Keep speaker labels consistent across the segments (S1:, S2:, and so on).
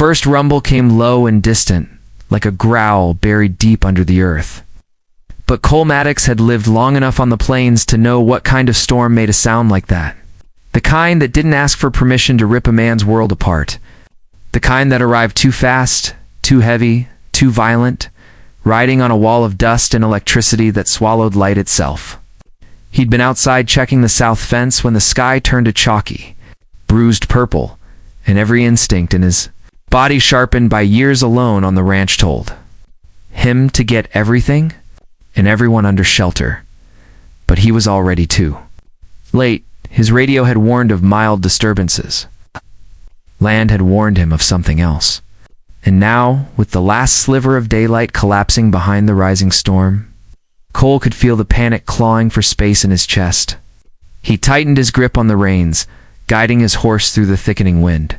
S1: first rumble came low and distant, like a growl buried deep under the earth. But Cole Maddox had lived long enough on the plains to know what kind of storm made a sound like that. The kind that didn't ask for permission to rip a man's world apart. The kind that arrived too fast, too heavy, too violent, riding on a wall of dust and electricity that swallowed light itself. He'd been outside checking the south fence when the sky turned to chalky, bruised purple, and every instinct in his body sharpened by years alone on the ranch told him to get everything and everyone under shelter. But he was all ready too. Late, his radio had warned of mild disturbances. Land had warned him of something else. And now, with the last sliver of daylight collapsing behind the rising storm, Cole could feel the panic clawing for space in his chest. He tightened his grip on the reins, guiding his horse through the thickening wind,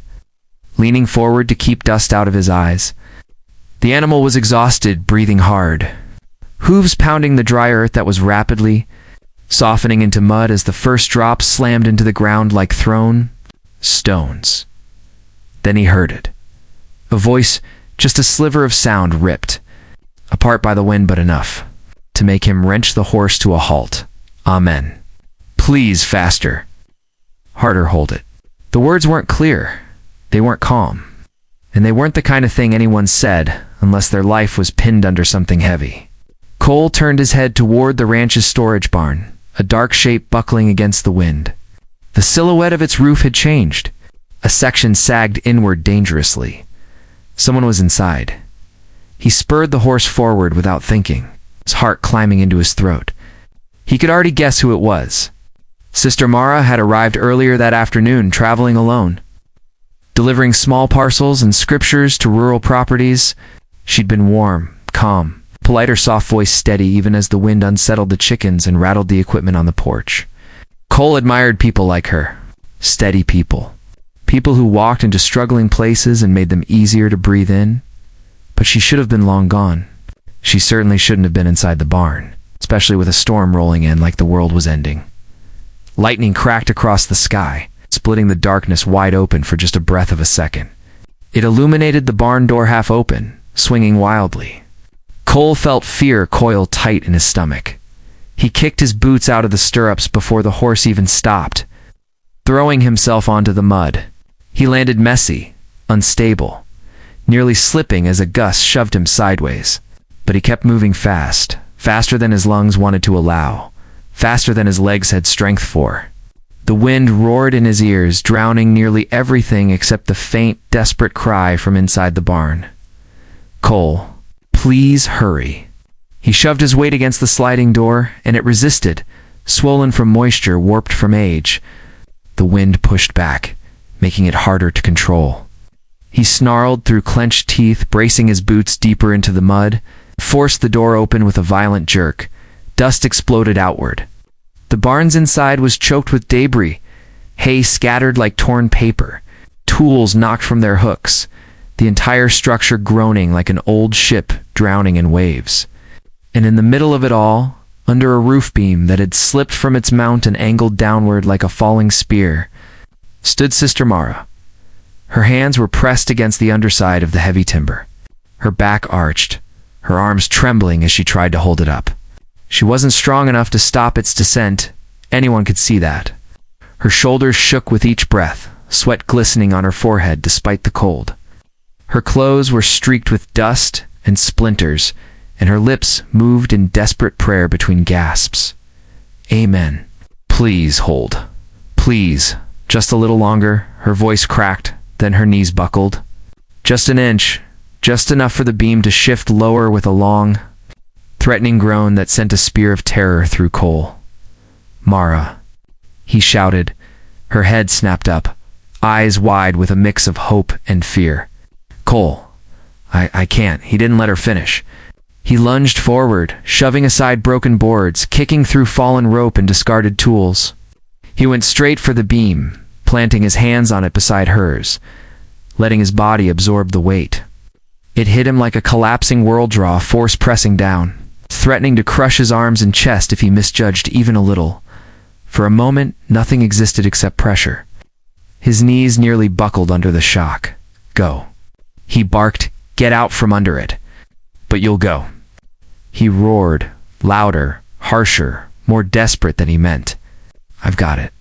S1: leaning forward to keep dust out of his eyes. The animal was exhausted, breathing hard, hooves pounding the dry earth that was rapidly softening into mud as the first drops slammed into the ground like thrown stones. Then he heard it. A voice, just a sliver of sound, ripped apart by the wind, but enough to make him wrench the horse to a halt. Amen. Please, faster. Harder, hold it. The words weren't clear. They weren't calm. And they weren't the kind of thing anyone said unless their life was pinned under something heavy. Cole turned his head toward the ranch's storage barn, a dark shape buckling against the wind. The silhouette of its roof had changed. A section sagged inward dangerously. Someone was inside. He spurred the horse forward without thinking, his heart climbing into his throat. He could already guess who it was. Sister Mara had arrived earlier that afternoon, traveling alone, delivering small parcels and scriptures to rural properties. She'd been warm, calm, polite, her soft voice steady even as the wind unsettled the chickens and rattled the equipment on the porch. Cole admired people like her. Steady people. People who walked into struggling places and made them easier to breathe in. But she should have been long gone. She certainly shouldn't have been inside the barn, especially with a storm rolling in like the world was ending. Lightning cracked across the sky, splitting the darkness wide open for just a breath of a second. It illuminated the barn door half open, swinging wildly. Cole felt fear coil tight in his stomach. He kicked his boots out of the stirrups before the horse even stopped, throwing himself onto the mud. He landed messy, unstable, nearly slipping as a gust shoved him sideways. But he kept moving fast, faster than his lungs wanted to allow, faster than his legs had strength for. The wind roared in his ears, drowning nearly everything except the faint, desperate cry from inside the barn. Cole, please hurry. He shoved his weight against the sliding door, and it resisted, swollen from moisture, warped from age. The wind pushed back, making it harder to control. He snarled through clenched teeth, bracing his boots deeper into the mud, forced the door open with a violent jerk. Dust exploded outward. The barn's inside was choked with debris, hay scattered like torn paper, tools knocked from their hooks, the entire structure groaning like an old ship drowning in waves. And in the middle of it all, under a roof beam that had slipped from its mount and angled downward like a falling spear, stood Sister Mara. Her hands were pressed against the underside of the heavy timber, her back arched, her arms trembling as she tried to hold it up. She wasn't strong enough to stop its descent. Anyone could see that. Her shoulders shook with each breath, sweat glistening on her forehead despite the cold. Her clothes were streaked with dust and splinters, and her lips moved in desperate prayer between gasps. Amen. Please hold. Please. Just a little longer. Her voice cracked, then her knees buckled. Just an inch. Just enough for the beam to shift lower with a long, threatening groan that sent a spear of terror through Cole. Mara, he shouted. Her head snapped up, eyes wide with a mix of hope and fear. Cole, I can't. He didn't let her finish. He lunged forward, shoving aside broken boards, kicking through fallen rope and discarded tools. He went straight for the beam, planting his hands on it beside hers, letting his body absorb the weight. It hit him like a collapsing world draw, force pressing down, threatening to crush his arms and chest if he misjudged even a little. For a moment, nothing existed except pressure. His knees nearly buckled under the shock. Go. He barked, "Get out from under it." "But you'll go." He roared, louder, harsher, more desperate than he meant. "I've got it."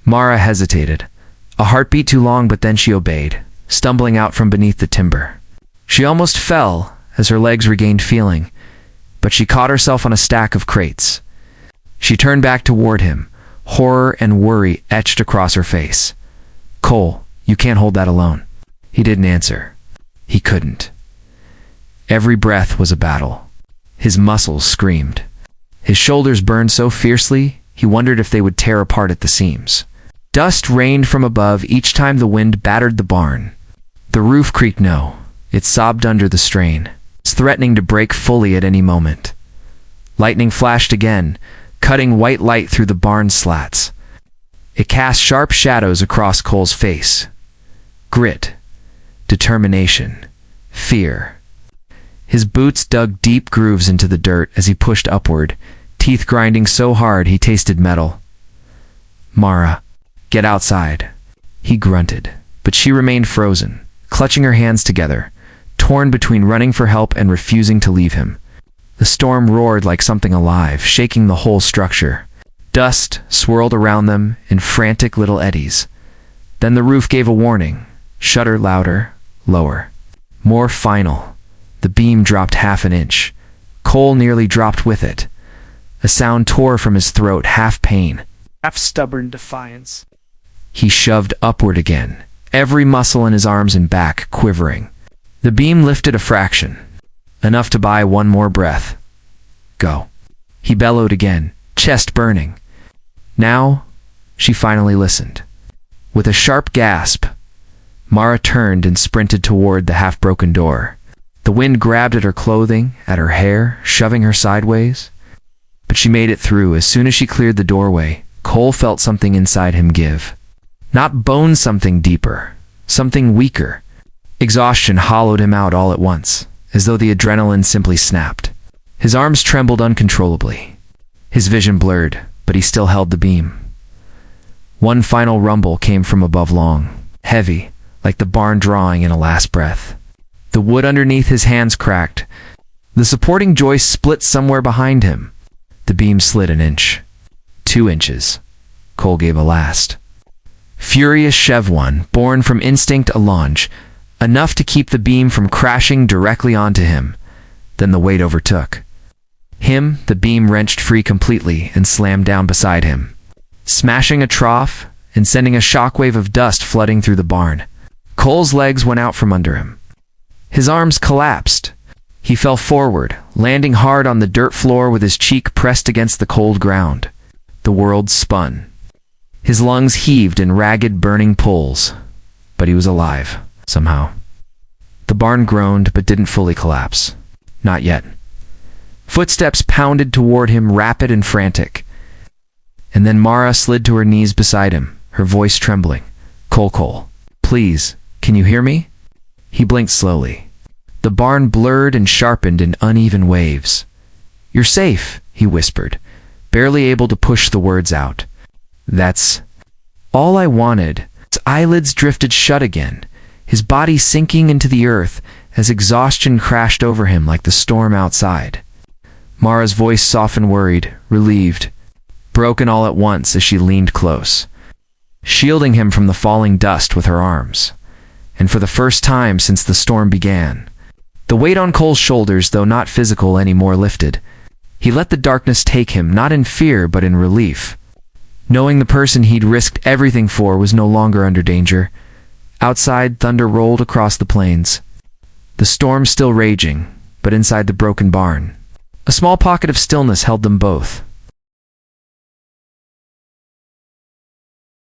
S1: Mara hesitated. A heartbeat too long, but then she obeyed, stumbling out from beneath the timber. She almost fell as her legs regained feeling, but she caught herself on a stack of crates. She turned back toward him, horror and worry etched across her face. "Cole, you can't hold that alone." He didn't answer. He couldn't. Every breath was a battle. His muscles screamed. His shoulders burned so fiercely, he wondered if they would tear apart at the seams. Dust rained from above each time the wind battered the barn. The roof creaked it sobbed under the strain. It's threatening to break fully at any moment. Lightning flashed again, cutting white light through the barn slats. It cast sharp shadows across Cole's face. Grit, determination, fear. His boots dug deep grooves into the dirt as he pushed upward, teeth grinding so hard he tasted metal. "Mara, get outside," he grunted, but she remained frozen, clutching her hands together, torn between running for help and refusing to leave him. The storm roared like something alive, shaking the whole structure. Dust swirled around them in frantic little eddies. Then the roof gave a warning, shudder louder, lower. More final. The beam dropped half an inch. Cole nearly dropped with it. A sound tore from his throat, half pain,
S2: half stubborn defiance.
S1: He shoved upward again, every muscle in his arms and back quivering. The beam lifted a fraction, enough to buy one more breath. "Go." He bellowed again, chest burning. Now, she finally listened. With a sharp gasp, Mara turned and sprinted toward the half-broken door. The wind grabbed at her clothing, at her hair, shoving her sideways. But she made it through. As soon as she cleared the doorway, Cole felt something inside him give. Not bone, something deeper, something weaker. Exhaustion hollowed him out all at once, as though the adrenaline simply snapped. His arms trembled uncontrollably. His vision blurred, but he still held the beam. One final rumble came from above long, heavy, like the barn drawing in a last breath. The wood underneath his hands cracked. The supporting joist split somewhere behind him. The beam slid an inch. 2 inches. Cole gave a last. Furious Chev one, born from instinct, a lunge, enough to keep the beam from crashing directly onto him. Then the weight overtook. Him, the beam wrenched free completely and slammed down beside him, smashing a trough and sending a shockwave of dust flooding through the barn. Cole's legs went out from under him. His arms collapsed. He fell forward, landing hard on the dirt floor with his cheek pressed against the cold ground. The world spun. His lungs heaved in ragged, burning pulls, but he was alive, somehow. The barn groaned but didn't fully collapse. Not yet. Footsteps pounded toward him, rapid and frantic. And then Mara slid to her knees beside him, her voice trembling. Cole, please, can you hear me?" He blinked slowly. The barn blurred and sharpened in uneven waves. "You're safe," he whispered, barely able to push the words out. "That's all I wanted." His eyelids drifted shut again, his body sinking into the earth as exhaustion crashed over him like the storm outside. Mara's voice softened, worried, relieved, broken all at once as she leaned close, shielding him from the falling dust with her arms. And for the first time since the storm began, the weight on Cole's shoulders, though not physical anymore, lifted. He let the darkness take him, not in fear but in relief, knowing the person he'd risked everything for was no longer under danger. Outside, thunder rolled across the plains, the storm still raging, but inside the broken barn, a small pocket of stillness held them both.